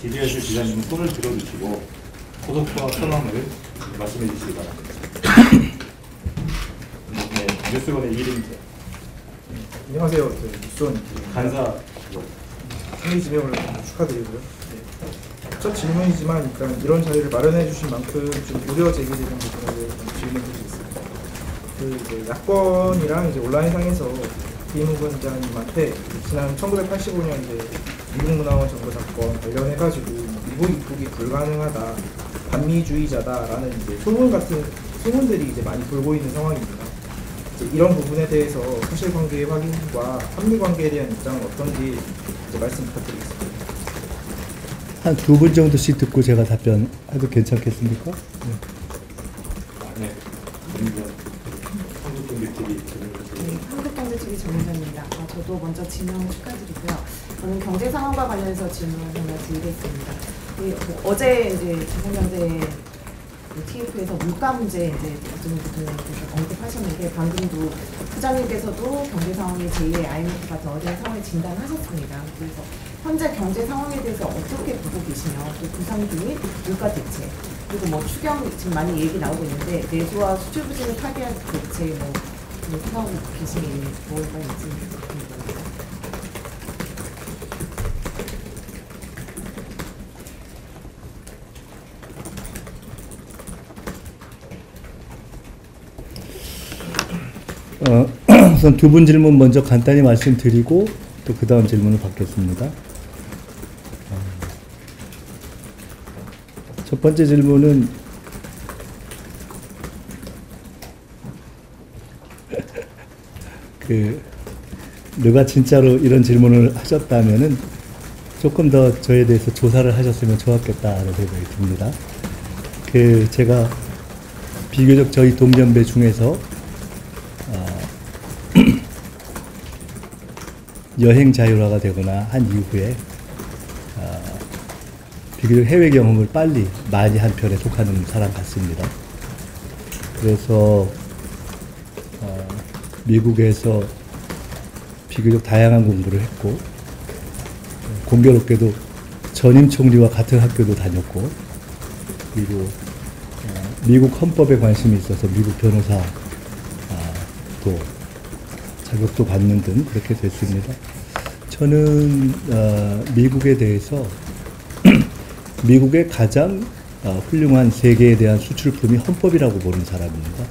질의하실 기자님은 손을 들어주시고 소속과 성함을 말씀해 주시기 바랍니다. 네, 뉴스원의 이름입니다. 안녕하세요. 뉴스원 간사 승리 지명을 축하드리고요. 첫 질문이지만 일단 이런 자리를 마련해 주신 만큼 좀 우려 제기되는 부분에 대해서 질문드리겠습니다. 이제 야권이랑 이제 온라인상에서 김웅근 기자님한테 지난 1985년 이제 미국문화원 정부 사건 관련해가지고 미국 입국이 불가능하다, 반미주의자다라는 이제 소문 같은 소문들이 이제 많이 돌고 있는 상황입니다. 이제 이런 부분에 대해서 사실관계의 확인과 한미관계에 대한 입장은 어떤지 이제 말씀 부탁드리겠습니다. 한 2분 정도씩 듣고 제가 답변해도 괜찮겠습니까? 네. 한국경제TV 한국경제TV 전문가입니다. 저도 먼저 지명 축하드리고요. 저는 경제 상황과 관련해서 질문을 하나 드리겠습니다. 어제 이제 조선경제 TF에서 물가 문제 이제 부분에서 언급하셨는데 방금도 부장님께서도 경제 상황이 제2의 IMF 같은 어려운 상황을 진단하셨습니다. 그래서 현재 경제 상황에 대해서 어떻게 보고 계시며 또 부상비 및 물가 대책 그리고 뭐 추경 지금 많이 얘기 나오고 있는데 내수와 수출 부진을 타개할 대책 뭐 생각하고 계신 게 뭐가 있는지 궁금합니다. 우선 2분 질문 먼저 간단히 말씀드리고 또 그 다음 질문을 받겠습니다. 첫 번째 질문은 누가 진짜로 이런 질문을 하셨다면은 조금 더 저에 대해서 조사를 하셨으면 좋았겠다는 생각이 듭니다. 제가 비교적 저희 동년배 중에서 여행 자율화가 되거나 한 이후에 비교적 해외 경험을 많이 한 편에 속하는 사람 같습니다. 그래서 미국에서 비교적 다양한 공부를 했고 공교롭게도 전임 총리와 같은 학교도 다녔고 그리고 미국 헌법에 관심이 있어서 미국 변호사 또 자격도 받는 등 그렇게 됐습니다. 저는 미국에 대해서 미국의 가장 훌륭한 세계에 대한 수출품이 헌법이라고 보는 사람입니다.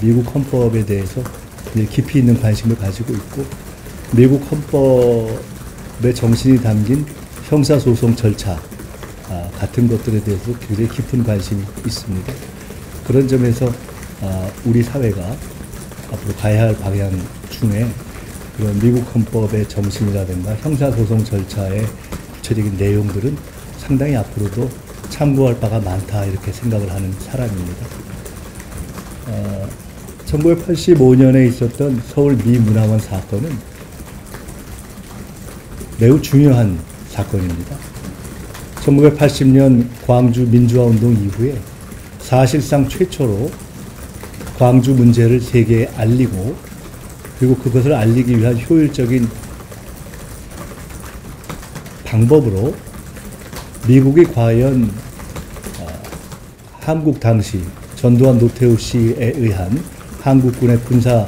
미국 헌법에 대해서 깊이 있는 관심을 가지고 있고 미국 헌법의 정신이 담긴 형사소송 절차 같은 것들에 대해서 굉장히 깊은 관심이 있습니다. 그런 점에서 우리 사회가 앞으로 가야 할 방향 중에 그런 미국 헌법의 정신이라든가 형사소송 절차의 구체적인 내용들은 상당히 앞으로도 참고할 바가 많다 이렇게 생각을 하는 사람입니다. 1985년에 있었던 서울 미문화원 사건은 매우 중요한 사건입니다. 1980년 광주 민주화운동 이후에 사실상 최초로 광주 문제를 세계에 알리고 그리고 그것을 알리기 위한 효율적인 방법으로 미국이 과연 한국 당시 전두환 노태우 씨에 의한 한국군의 군사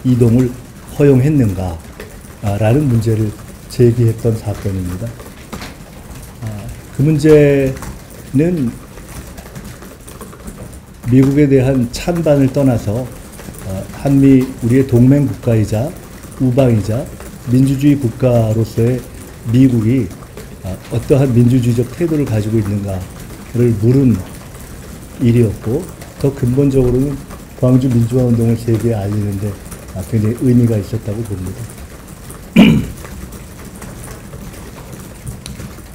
이동을 허용했는가라는 문제를 제기했던 사건입니다. 그 문제는 미국에 대한 찬반을 떠나서 한미 우리의 동맹 국가이자 우방이자 민주주의 국가로서의 미국이 어떠한 민주주의적 태도를 가지고 있는가를 물은 일이었고 더 근본적으로는 광주 민주화운동을 세계에 알리는데 굉장히 의미가 있었다고 봅니다.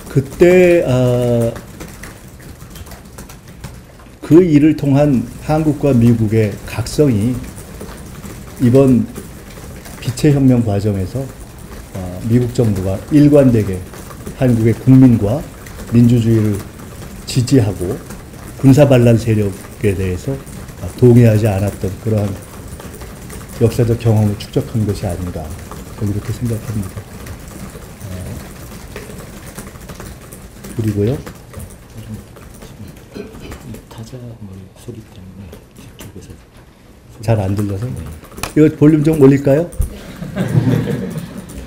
그때 그 일을 통한 한국과 미국의 각성이 이번 빛의 혁명 과정에서 미국 정부가 일관되게 한국의 국민과 민주주의를 지지하고 군사반란 세력에 대해서 동의하지 않았던 그러한 역사적 경험을 축적한 것이 아닌가 이렇게 생각합니다. 드리고요. 타자 소리 때문에 뒤쪽에서 잘 안 들려서 이거 볼륨 좀 올릴까요?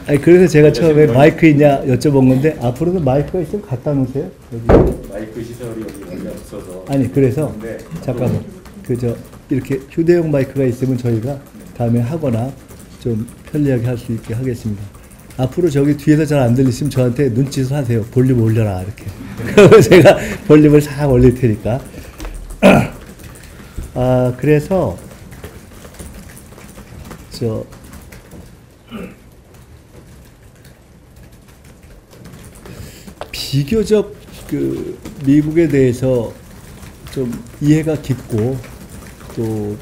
아니 그래서 제가 처음에 마이크 있냐 여쭤본 건데 앞으로는 마이크가 있으면 갖다 놓으세요. 여기. 마이크 시설이 여기 원래 없어서. 아니 그래서 근데 잠깐만 그저 이렇게 휴대용 마이크가 있으면 저희가 다음에 하거나 좀 편리하게 할 수 있게 하겠습니다. 앞으로 저기 뒤에서 잘 안 들리시면 저한테 눈짓을 하세요. 볼륨 올려라 이렇게. 그러면 제가 볼륨을 싹 올릴 테니까. 아 그래서 저 비교적 그 미국에 대해서 좀 이해가 깊고 또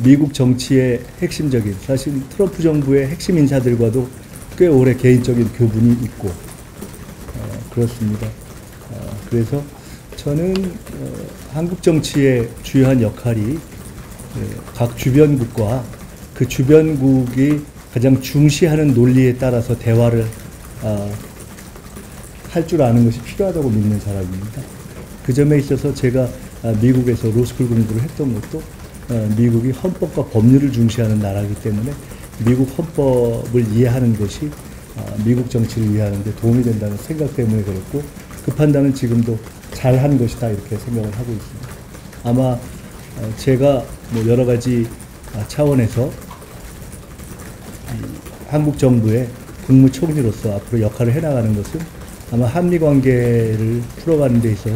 미국 정치의 핵심적인 사실 트럼프 정부의 핵심 인사들과도 꽤 오래 개인적인 교분이 있고 그렇습니다. 그래서 저는 한국 정치의 주요한 역할이 각 주변국과 그 주변국이 가장 중시하는 논리에 따라서 대화를 할 줄 아는 것이 필요하다고 믿는 사람입니다. 그 점에 있어서 제가 미국에서 로스쿨 공부를 했던 것도 미국이 헌법과 법률을 중시하는 나라이기 때문에 미국 헌법을 이해하는 것이 미국 정치를 이해하는 데 도움이 된다는 생각 때문에 그렇고 그 판단은 지금도 잘한 것이다 이렇게 생각을 하고 있습니다. 아마 제가 뭐 여러 가지 차원에서 한국 정부의 국무총리로서 앞으로 역할을 해나가는 것은 아마 한미 관계를 풀어가는 데 있어서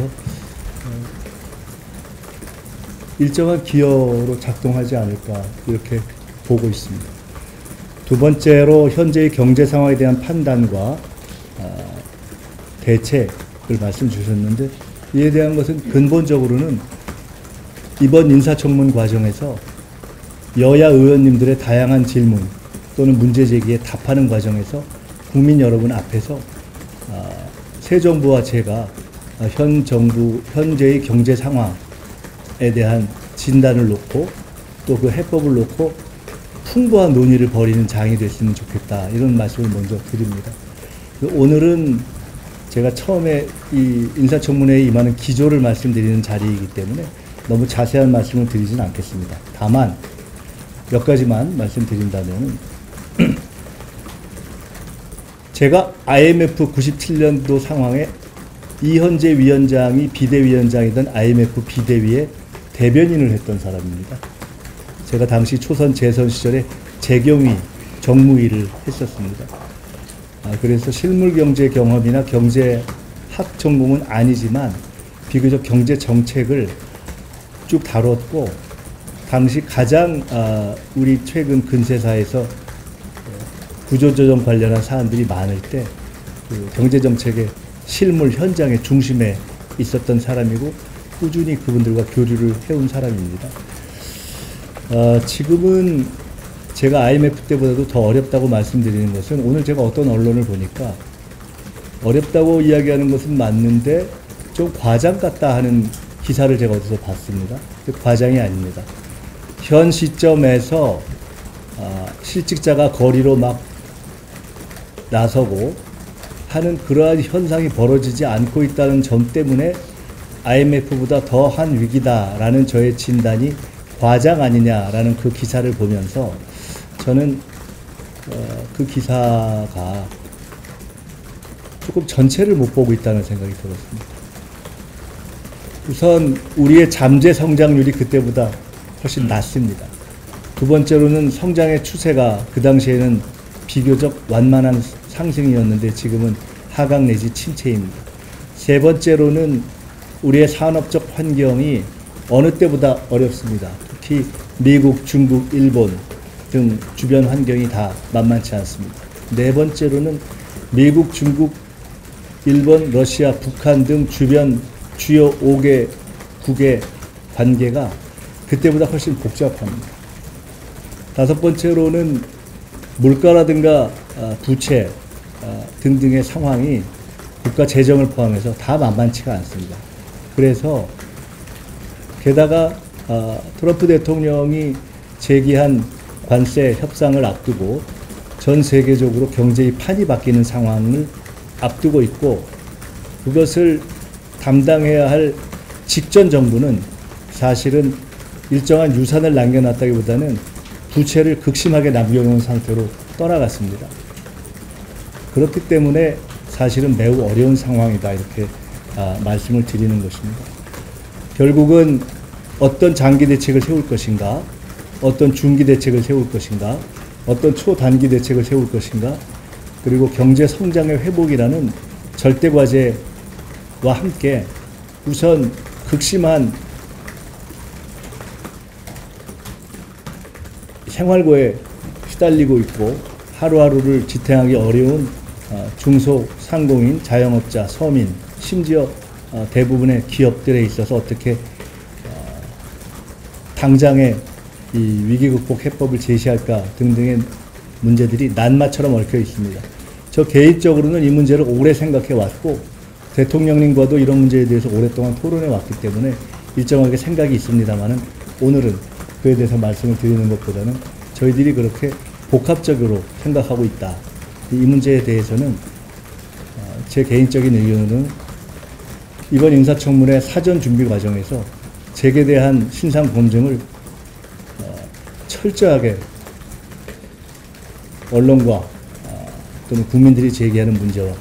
일정한 기여로 작동하지 않을까 이렇게 보고 있습니다. 두 번째로 현재의 경제 상황에 대한 판단과 대책을 말씀 주셨는데 이에 대한 것은 근본적으로는 이번 인사청문 과정에서 여야 의원님들의 다양한 질문 또는 문제 제기에 답하는 과정에서 국민 여러분 앞에서 새 정부와 제가 현재의 경제 상황에 대한 진단을 놓고 또 그 해법을 놓고 풍부한 논의를 벌이는 장이 됐으면 좋겠다 이런 말씀을 먼저 드립니다. 오늘은 제가 처음에 이 인사청문회에 임하는 기조를 말씀드리는 자리이기 때문에 너무 자세한 말씀을 드리진 않겠습니다. 다만 몇 가지만 말씀드린다면 제가 IMF 97년도 상황에 이현재 위원장이 비대위원장이던 IMF 비대위의 대변인을 했던 사람입니다. 제가 당시 초선 재선 시절에 재경위 정무위를 했었습니다. 그래서 실물경제 경험이나 경제학 전공은 아니지만 비교적 경제 정책을 쭉 다뤘고 당시 가장 우리 최근 근세사에서 구조조정 관련한 사안들이 많을 때 그 경제정책의 실물 현장의 중심에 있었던 사람이고 꾸준히 그분들과 교류를 해온 사람입니다. 지금은 제가 IMF 때보다도 더 어렵다고 말씀드리는 것은 오늘 제가 어떤 언론을 보니까 어렵다고 이야기하는 것은 맞는데 좀 과장 같다 하는 기사를 제가 어디서 봤습니다. 과장이 아닙니다. 현 시점에서 실직자가 거리로 막 나서고 하는 그러한 현상이 벌어지지 않고 있다는 점 때문에 IMF보다 더한 위기다라는 저의 진단이 과장 아니냐라는 그 기사를 보면서 저는 그 기사가 조금 전체를 못 보고 있다는 생각이 들었습니다. 우선 우리의 잠재 성장률이 그때보다 훨씬 낮습니다. 두 번째로는 성장의 추세가 그 당시에는 비교적 완만한 상승이었는데 지금은 하강 내지 침체입니다. 세 번째로는 우리의 산업적 환경이 어느 때보다 어렵습니다. 특히 미국, 중국, 일본 등 주변 환경이 다 만만치 않습니다. 네 번째로는 미국, 중국, 일본, 러시아, 북한 등 주변 주요 5개국의 관계가 그때보다 훨씬 복잡합니다. 다섯 번째로는 물가라든가 부채 등등의 상황이 국가 재정을 포함해서 다 만만치가 않습니다. 그래서 게다가 트럼프 대통령이 제기한 관세 협상을 앞두고 전 세계적으로 경제의 판이 바뀌는 상황을 앞두고 있고 그것을 담당해야 할 직전 정부는 사실은 일정한 유산을 남겨놨다기보다는 부채를 극심하게 남겨놓은 상태로 떠나갔습니다. 그렇기 때문에 사실은 매우 어려운 상황이다 이렇게 말씀을 드리는 것입니다. 결국은 어떤 장기 대책을 세울 것인가, 어떤 중기 대책을 세울 것인가, 어떤 초단기 대책을 세울 것인가, 그리고 경제 성장의 회복이라는 절대 과제와 함께 우선 극심한 생활고에 시달리고 있고 하루하루를 지탱하기 어려운 중소상공인, 자영업자, 서민, 심지어 대부분의 기업들에 있어서 어떻게 당장의 이 위기 극복 해법을 제시할까 등등의 문제들이 난마처럼 얽혀 있습니다. 저 개인적으로는 이 문제를 오래 생각해 왔고 대통령님과도 이런 문제에 대해서 오랫동안 토론해 왔기 때문에 일정하게 생각이 있습니다만은 오늘은 그에 대해서 말씀을 드리는 것보다는 저희들이 그렇게 복합적으로 생각하고 있다. 이 문제에 대해서는 제 개인적인 의견으로는 이번 인사청문회 사전 준비 과정에서 제게 대한 신상 검증을 철저하게 언론과 또는 국민들이 제기하는 문제와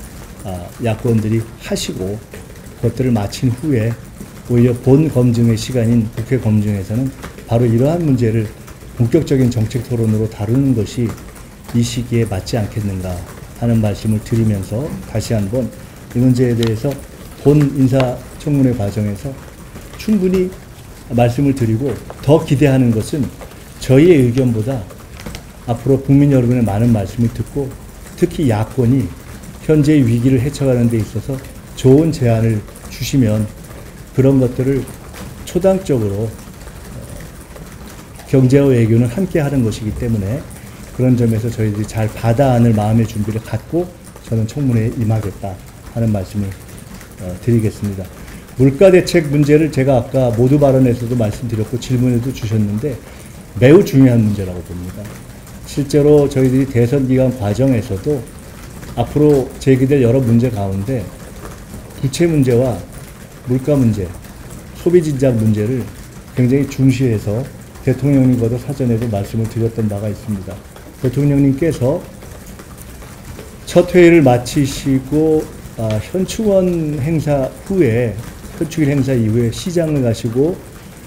야권들이 하시고 그것들을 마친 후에 오히려 본 검증의 시간인 국회 검증에서는 바로 이러한 문제를 본격적인 정책 토론으로 다루는 것이 이 시기에 맞지 않겠는가 하는 말씀을 드리면서 다시 한번 이 문제에 대해서 본 인사청문회 과정에서 충분히 말씀을 드리고 더 기대하는 것은 저희의 의견보다 앞으로 국민 여러분의 많은 말씀을 듣고 특히 야권이 현재의 위기를 헤쳐가는 데 있어서 좋은 제안을 주시면 그런 것들을 초당적으로 경제와 외교는 함께 하는 것이기 때문에 그런 점에서 저희들이 잘 받아 안을 마음의 준비를 갖고 저는 청문회에 임하겠다 하는 말씀을 드리겠습니다. 물가대책 문제를 제가 아까 모두 발언에서도 말씀드렸고 질문에도 주셨는데 매우 중요한 문제라고 봅니다. 실제로 저희들이 대선 기간 과정에서도 앞으로 제기될 여러 문제 가운데 부채 문제와 물가 문제, 소비 진작 문제를 굉장히 중시해서 대통령님과도 사전에도 말씀을 드렸던 바가 있습니다. 대통령님께서 첫 회의를 마치시고 현충원 행사 후에 현충일 행사 이후에 시장을 가시고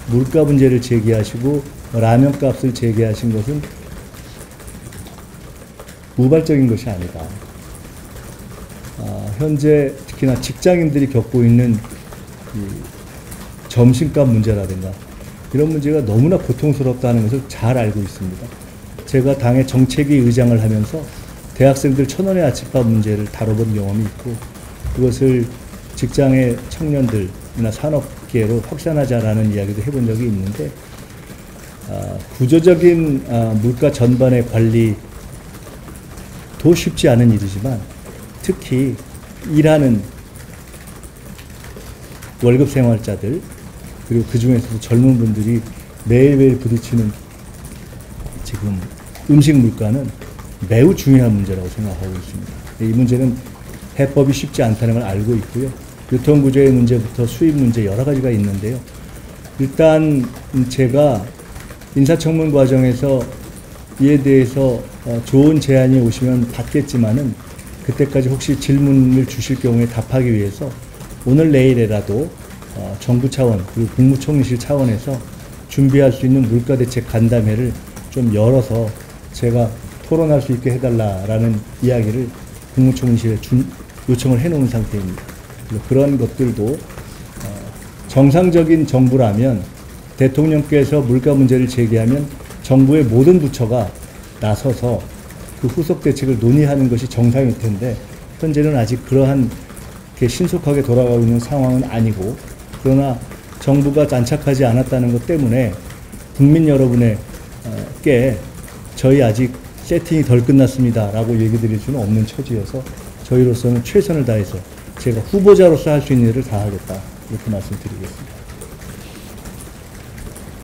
물가 문제를 제기하시고 라면값을 제기하신 것은 우발적인 것이 아니다. 현재 특히나 직장인들이 겪고 있는 점심값 문제라든가 이런 문제가 너무나 고통스럽다는 것을 잘 알고 있습니다. 제가 당의 정책위 의장을 하면서 대학생들 1,000원의 아침밥 문제를 다뤄본 경험이 있고 그것을 직장의 청년들이나 산업계로 확산하자라는 이야기도 해본 적이 있는데 구조적인 물가 전반의 관리도 쉽지 않은 일이지만 특히 일하는 월급 생활자들 그리고 그 중에서도 젊은 분들이 매일매일 부딪히는 지금 음식 물가는 매우 중요한 문제라고 생각하고 있습니다. 이 문제는 해법이 쉽지 않다는 걸 알고 있고요. 유통구조의 문제부터 수입 문제 여러 가지가 있는데요. 일단 제가 인사청문 과정에서 이에 대해서 좋은 제안이 오시면 받겠지만은 그때까지 혹시 질문을 주실 경우에 답하기 위해서 오늘 내일에라도 정부 차원 그리고 국무총리실 차원에서 준비할 수 있는 물가대책 간담회를 좀 열어서 제가 토론할 수 있게 해달라라는 이야기를 국무총리실에 요청을 해놓은 상태입니다. 그런 것들도 정상적인 정부라면 대통령께서 물가 문제를 제기하면 정부의 모든 부처가 나서서 그 후속 대책을 논의하는 것이 정상일 텐데 현재는 아직 그러한 신속하게 돌아가고 있는 상황은 아니고 그러나 정부가 안착하지 않았다는 것 때문에 국민 여러분에게 저희 아직 세팅이 덜 끝났습니다 라고 얘기 드릴 수는 없는 처지여서 저희로서는 최선을 다해서 제가 후보자로서 할 수 있는 일을 다 하겠다 이렇게 말씀드리겠습니다.